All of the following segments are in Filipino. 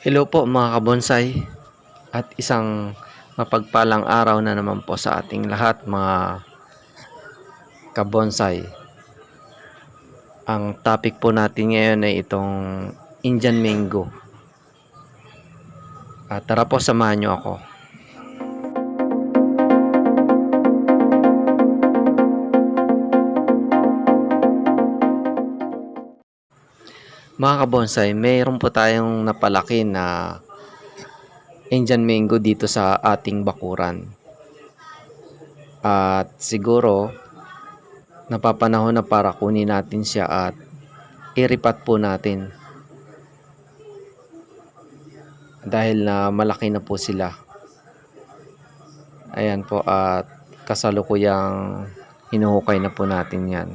Hello po mga kabonsai at isang mapagpalang araw na naman po sa ating lahat mga kabonsai. Ang topic po natin ngayon ay itong Indian mango. At tara po, samahan nyo ako. Mga kabonsai, mayroon po tayong napalaki na Indian mango dito sa ating bakuran. At siguro napapanahon na para kunin natin siya at i-repot po natin. Dahil na malaki na po sila. Ayan po, at kasalukuyang hinuhukay na po natin yan.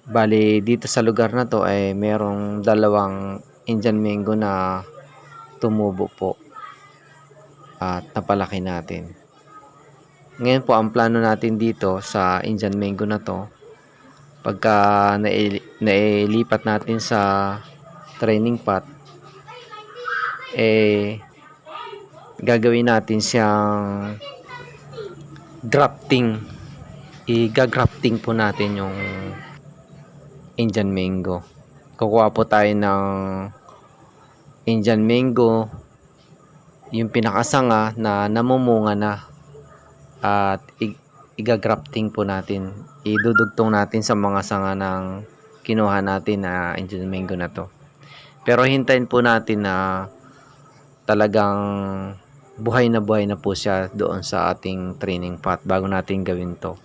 Bali, dito sa lugar na to ay merong dalawang Indian mango na tumubo po at napalaki natin. Ngayon po, ang plano natin dito sa Indian mango na to, pagka nailipat natin sa training pot, gagawin natin siyang grafting. I-grafting po natin yung Indian mango. Kukuha po tayo ng Indian mango, yung pinakasanga na namumunga na, at i-grafting po natin. Idudugtong natin sa mga sanga ng kinuha natin na Indian mango na to. Pero hintayin po natin na talagang buhay na po siya doon sa ating training pot bago natin gawin to.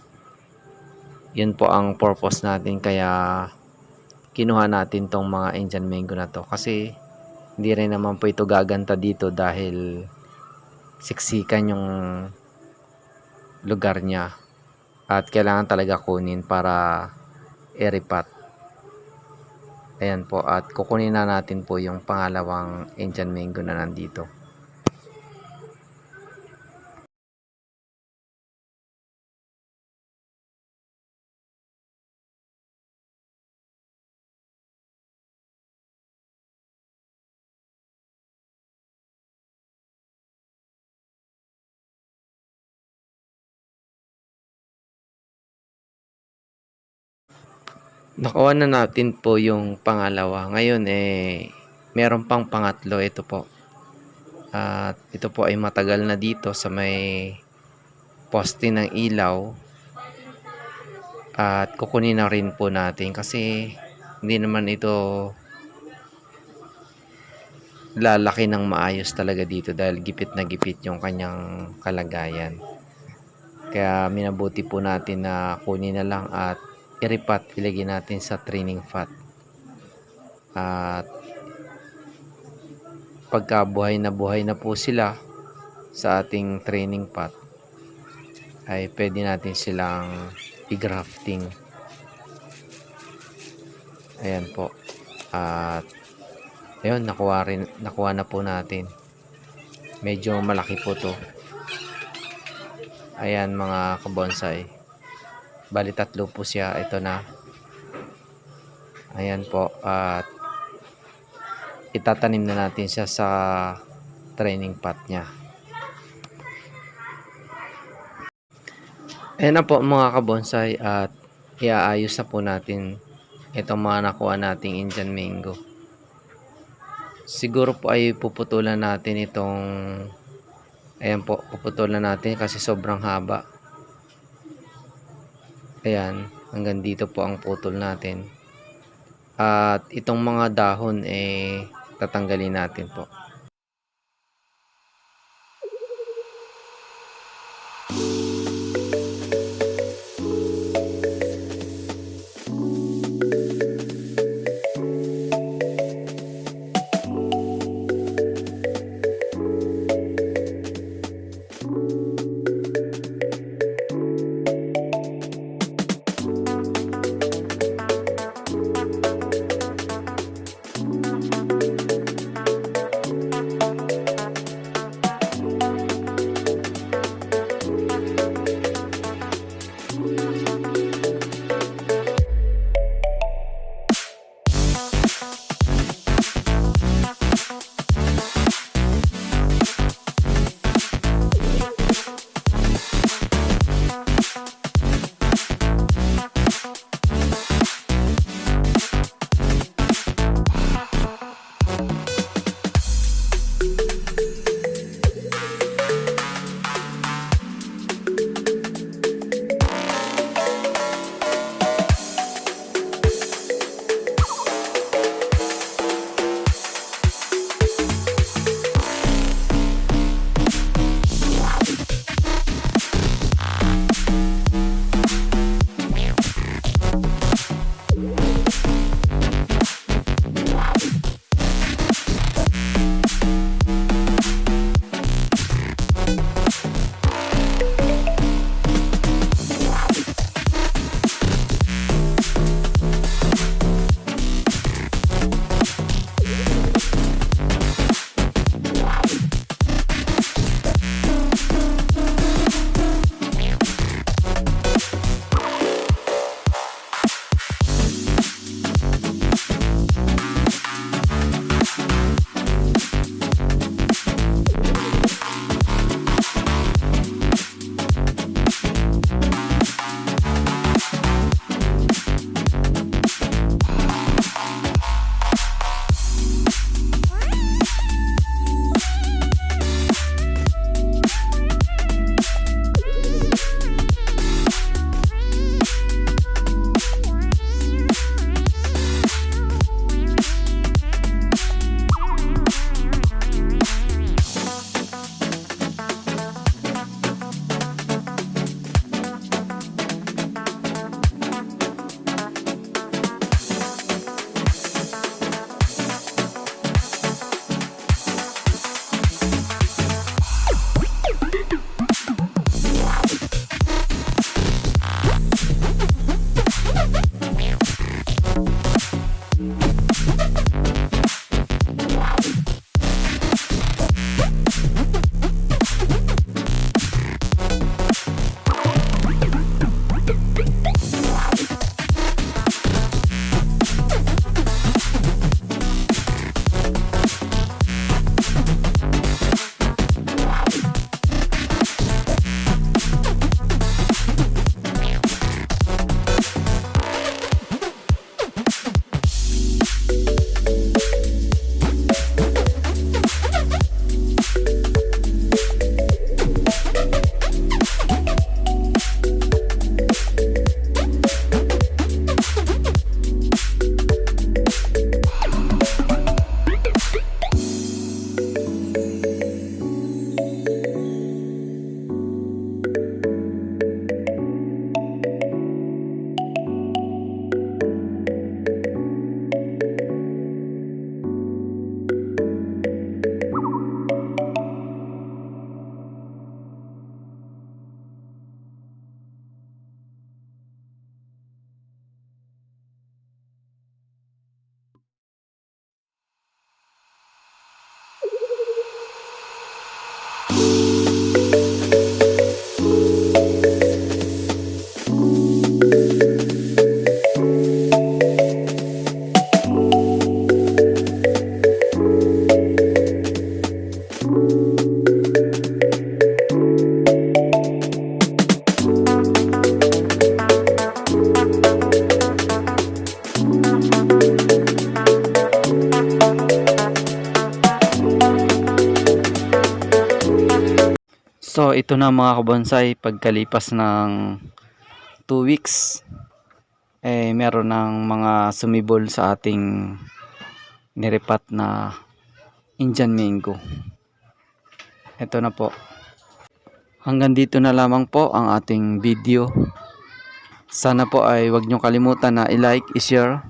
Yun po ang purpose natin, kaya kinuha natin tong mga Indian mango na to, kasi hindi rin naman po ito gaganta dito dahil siksikan yung lugar niya at kailangan talaga kunin para i-repot. Ayan po, at kukunin na natin po yung pangalawang Indian mango na nandito. Nakuha na natin po yung pangalawa. Ngayon meron pang pangatlo. Ito po. At ito po ay matagal na dito sa may poste ng ilaw. At kukunin na rin po natin kasi hindi naman ito lalaki ng maayos talaga dito dahil gipit na gipit yung kanyang kalagayan. Kaya minabuti po natin na kunin na lang at i-repot, ilagay natin sa training pot. At pagka buhay na po sila sa ating training pot, ay pwede natin silang i-grafting. Ayan po. At ayun, nakuha na po natin. Medyo malaki po to. Ayan mga kabonsai. Bali tatlo po siya. Ito na. Ayan po. At itatanim na natin siya sa training pot niya. Ayan na po mga kabonsai. At iaayos na po natin itong mga nakuha nating Indian mango. Siguro po ay puputulan natin itong, ayan po, puputulan natin kasi sobrang haba. Ayan, hanggang dito po ang putol natin. At itong mga dahon tatanggalin natin po. So ito na mga kabonsai, pagkalipas ng 2 weeks meron ng mga sumibol sa ating nirepat na Indian mango. Ito na po. Hanggang dito na lamang po ang ating video. Sana po ay huwag nyo kalimutan na i-like, i-share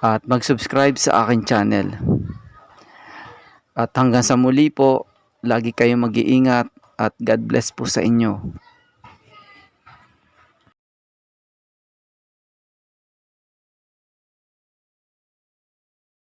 at mag-subscribe sa aking channel. At hanggang sa muli po, lagi kayong mag-iingat at God bless po sa inyo.